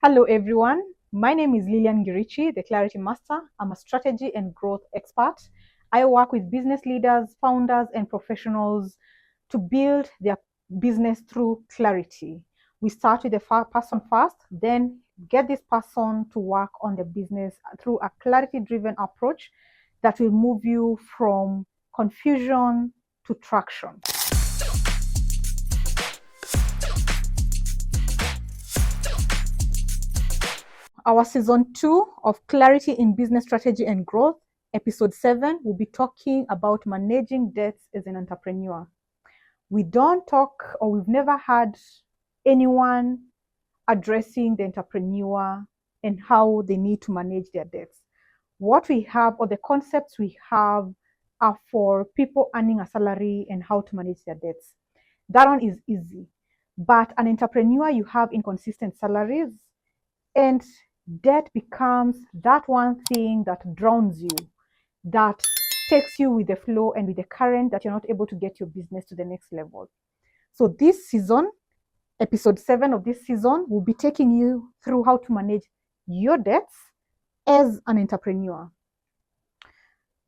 Hello, everyone. My name is Lilian Girichi, the Clarity Master. I'm a strategy and growth expert. I work with business leaders, founders, and professionals to build their business through clarity. We start with the person first, then get this person to work on the business through a clarity driven approach that will move you from confusion to traction. Our season 2 of Clarity in Business Strategy and Growth, episode 7, will be talking about managing debts as an entrepreneur. We don't talk, or we've never had anyone addressing the entrepreneur and how they need to manage their debts. What we have, or the concepts we have, are for people earning a salary and how to manage their debts. That one is easy. But an entrepreneur, you have inconsistent salaries, and debt becomes that one thing that drowns you, that takes you with the flow and with the current, that you're not able to get your business to the next level. So this season, episode 7 of this season, will be taking you through how to manage your debts as an entrepreneur.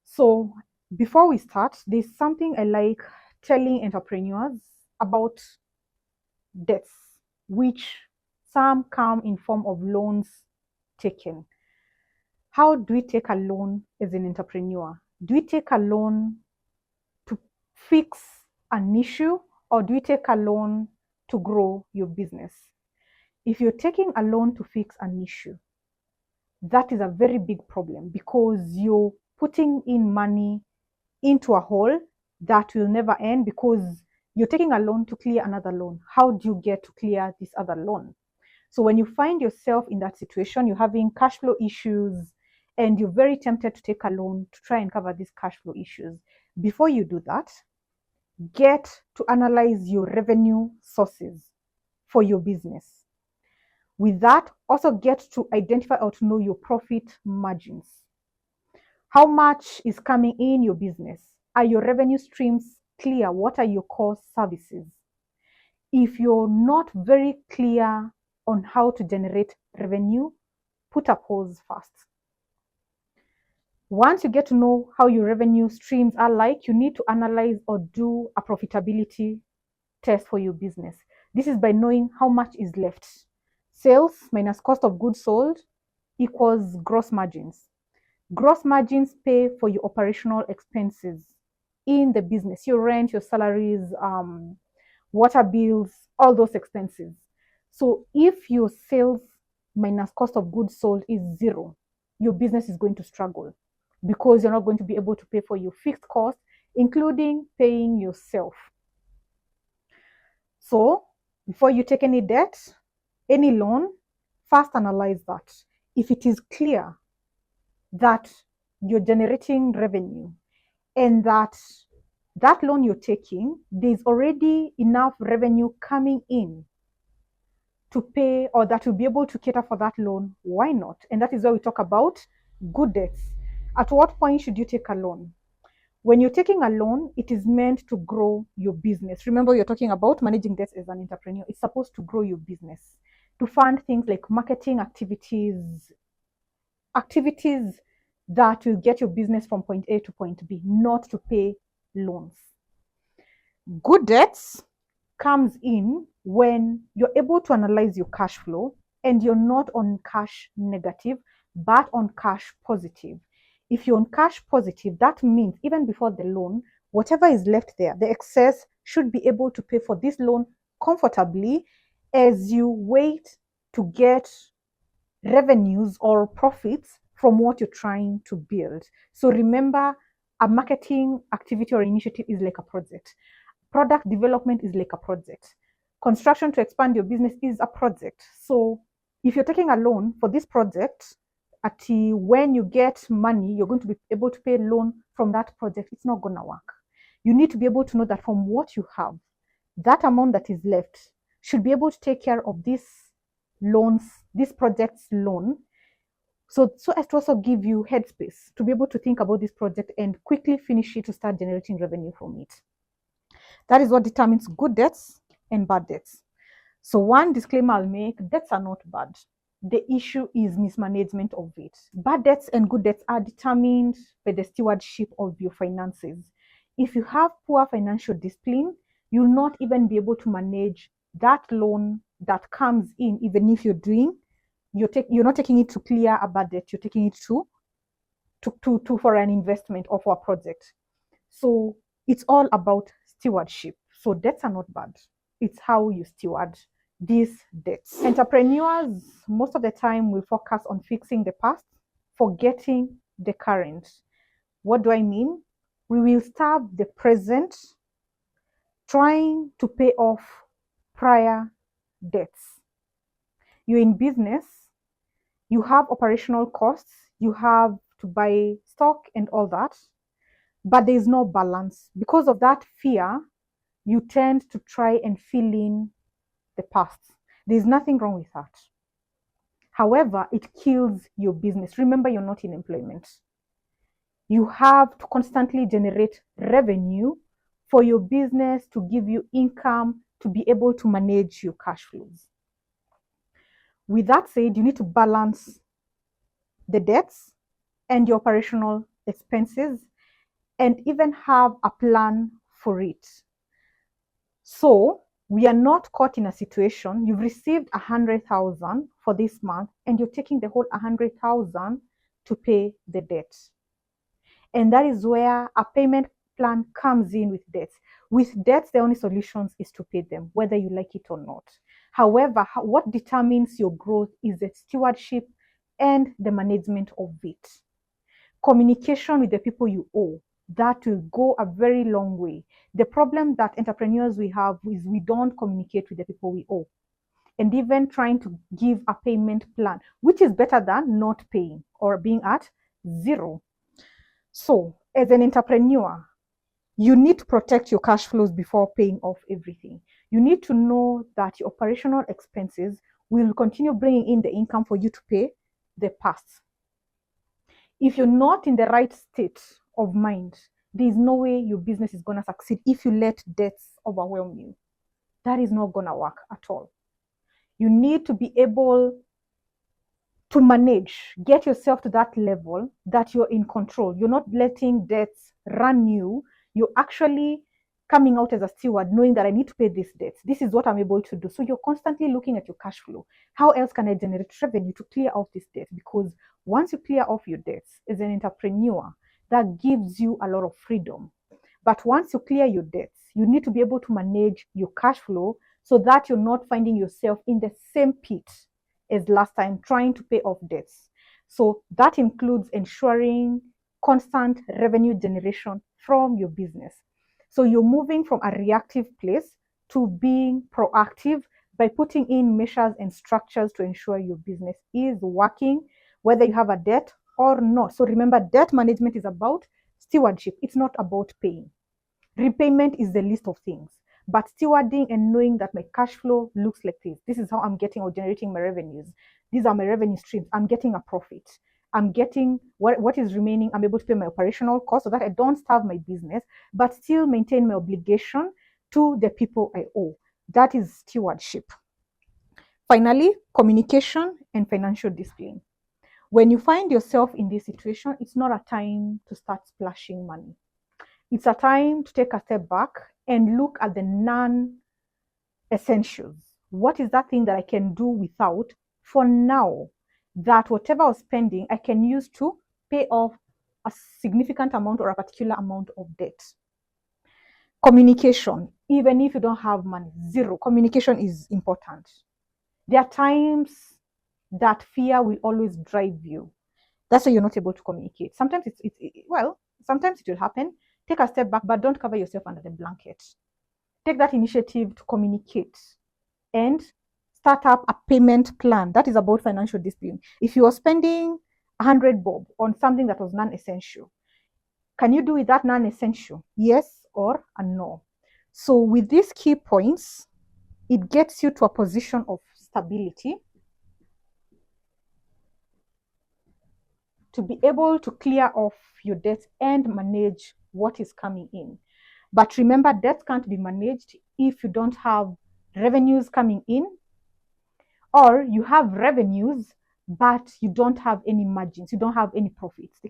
So before we start, there's something I like telling entrepreneurs about debts, which some come in form of loans taken. How do we take a loan as an entrepreneur? Do we take a loan to fix an issue, or do we take a loan to grow your business? If you're taking a loan to fix an issue, that is a very big problem, because you're putting in money into a hole that will never end, because you're taking a loan to clear another loan. How do you get to clear this other loan? So when you find yourself in that situation, you're having cash flow issues and you're very tempted to take a loan to try and cover these cash flow issues. Before you do that, get to analyze your revenue sources for your business. With that, also get to identify or to know your profit margins. How much is coming in your business? Are your revenue streams clear? What are your core services? If you're not very clear on how to generate revenue, put a pause first. Once you get to know how your revenue streams are like, you need to analyze or do a profitability test for your business. This is by knowing how much is left. Sales minus cost of goods sold equals gross margins. Gross margins pay for your operational expenses in the business, your rent, your salaries, water bills, all those expenses. So if your sales minus cost of goods sold is 0, your business is going to struggle, because you're not going to be able to pay for your fixed costs, including paying yourself. So before you take any debt, any loan, first analyze that. If it is clear that you're generating revenue and that loan you're taking, there's already enough revenue coming in to pay, or that will be able to cater for that loan, why not? And that is why we talk about good debts. At what point should you take a loan? When you're taking a loan, it is meant to grow your business. Remember, you're talking about managing debts as an entrepreneur. It's supposed to grow your business, to fund things like marketing activities that will get your business from point A to point B, not to pay loans. Good debts comes in when you're able to analyze your cash flow and you're not on cash negative, but on cash positive. If you're on cash positive, that means even before the loan, whatever is left there, the excess, should be able to pay for this loan comfortably as you wait to get revenues or profits from what you're trying to build. So remember, a marketing activity or initiative is like a project. Product development is like a project. Construction to expand your business is a project. So if you're taking a loan for this project, when you get money, you're going to be able to pay a loan from that project. It's not going to work. You need to be able to know that from what you have, that amount that is left should be able to take care of this project's loan. So as to also give you headspace to be able to think about this project and quickly finish it to start generating revenue from it. That is what determines good debts and bad debts. So one disclaimer I'll make: debts are not bad. The issue is mismanagement of it. Bad debts and good debts are determined by the stewardship of your finances. If you have poor financial discipline, you'll not even be able to manage that loan that comes in, even if you're not taking it to clear a bad debt, you're taking it to for an investment or for a project. So it's all about stewardship. So debts are not bad. It's how you steward these debts. Entrepreneurs, most of the time, will focus on fixing the past, forgetting the current. What do I mean? We will starve the present trying to pay off prior debts. You're in business, you have operational costs, you have to buy stock and all that, but there is no balance. Because of that fear, you tend to try and fill in the past. There's nothing wrong with that. However, it kills your business. Remember, you're not in employment. You have to constantly generate revenue for your business to give you income to be able to manage your cash flows. With that said, you need to balance the debts and your operational expenses and even have a plan for it. So we are not caught in a situation you've received 100,000 for this month and you're taking the whole 100,000 to pay the debt. And that is where a payment plan comes in with debts. With debts, the only solution is to pay them, whether you like it or not. However, what determines your growth is the stewardship and the management of it. Communication with the people you owe, that will go a very long way. The problem that entrepreneurs we have is we don't communicate with the people we owe. And even trying to give a payment plan, which is better than not paying or being at zero. So, as an entrepreneur, you need to protect your cash flows before paying off everything. You need to know that your operational expenses will continue bringing in the income for you to pay the past. If you're not in the right state of mind, there's no way your business is going to succeed if you let debts overwhelm you. That is not going to work at all. You need to be able to manage, get yourself to that level that you're in control. You're not letting debts run you. You're actually coming out as a steward, knowing that I need to pay these debts. This is what I'm able to do. So you're constantly looking at your cash flow. How else can I generate revenue to clear off this debt? Because once you clear off your debts as an entrepreneur, that gives you a lot of freedom. But once you clear your debts, you need to be able to manage your cash flow so that you're not finding yourself in the same pit as last time, trying to pay off debts. So that includes ensuring constant revenue generation from your business. So you're moving from a reactive place to being proactive by putting in measures and structures to ensure your business is working, whether you have a debt or not. So remember, debt management is about stewardship. It's not about paying. Repayment is the list of things. But stewarding and knowing that my cash flow looks like this. This is how I'm getting or generating my revenues. These are my revenue streams. I'm getting a profit. I'm getting what is remaining. I'm able to pay my operational costs so that I don't starve my business, but still maintain my obligation to the people I owe. That is stewardship. Finally, communication and financial discipline. When you find yourself in this situation, it's not a time to start splashing money. It's a time to take a step back and look at the non-essentials. What is that thing that I can do without for now, that whatever I was spending, I can use to pay off a significant amount or a particular amount of debt? Communication, even if you don't have money, zero. Communication is important. There are times that fear will always drive you. That's why you're not able to communicate. Sometimes sometimes it will happen. Take a step back, but don't cover yourself under the blanket. Take that initiative to communicate and start up a payment plan. That is about financial discipline. If you are spending 100 bob on something that was non-essential, can you do with that non-essential? Yes or a no. So with these key points, it gets you to a position of stability to be able to clear off your debts and manage what is coming in. But remember, debts can't be managed if you don't have revenues coming in Or you have revenues, but you don't have any margins, you don't have any profits.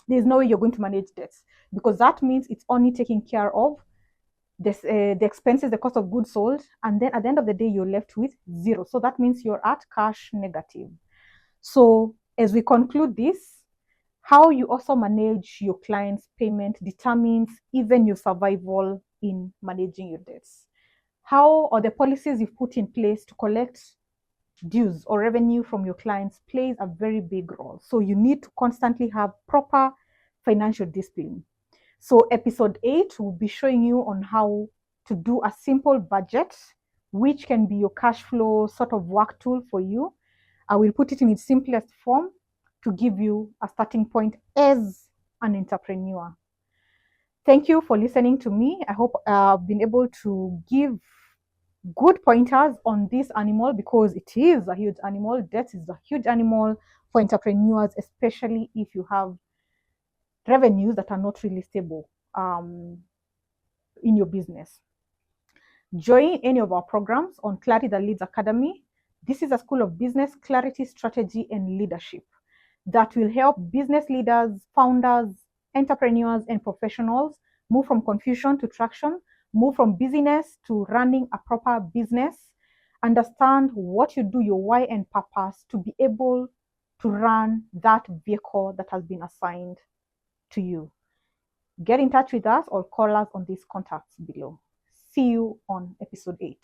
There's no way you're going to manage debts, because that means it's only taking care of this, the expenses, the cost of goods sold, and then at the end of the day, you're left with zero. So that means you're at cash negative. So as we conclude this, how you also manage your client's payment determines even your survival in managing your debts. How or the policies you've put in place to collect dues or revenue from your clients plays a very big role. So you need to constantly have proper financial discipline. So episode 8 will be showing you on how to do a simple budget, which can be your cash flow sort of work tool for you. I will put it in its simplest form to give you a starting point as an entrepreneur. Thank you for listening to me. I hope I've been able to give good pointers on this animal, because it is a huge animal. Debt is a huge animal for entrepreneurs, especially if you have revenues that are not really stable in your business. Join any of our programs on Clarity That Leads Academy. This is a school of business clarity, strategy, and leadership that will help business leaders, founders, entrepreneurs, and professionals move from confusion to traction, move from busyness to running a proper business, understand what you do, your why and purpose, to be able to run that vehicle that has been assigned to you. Get in touch with us or call us on these contacts below. See you on episode 8.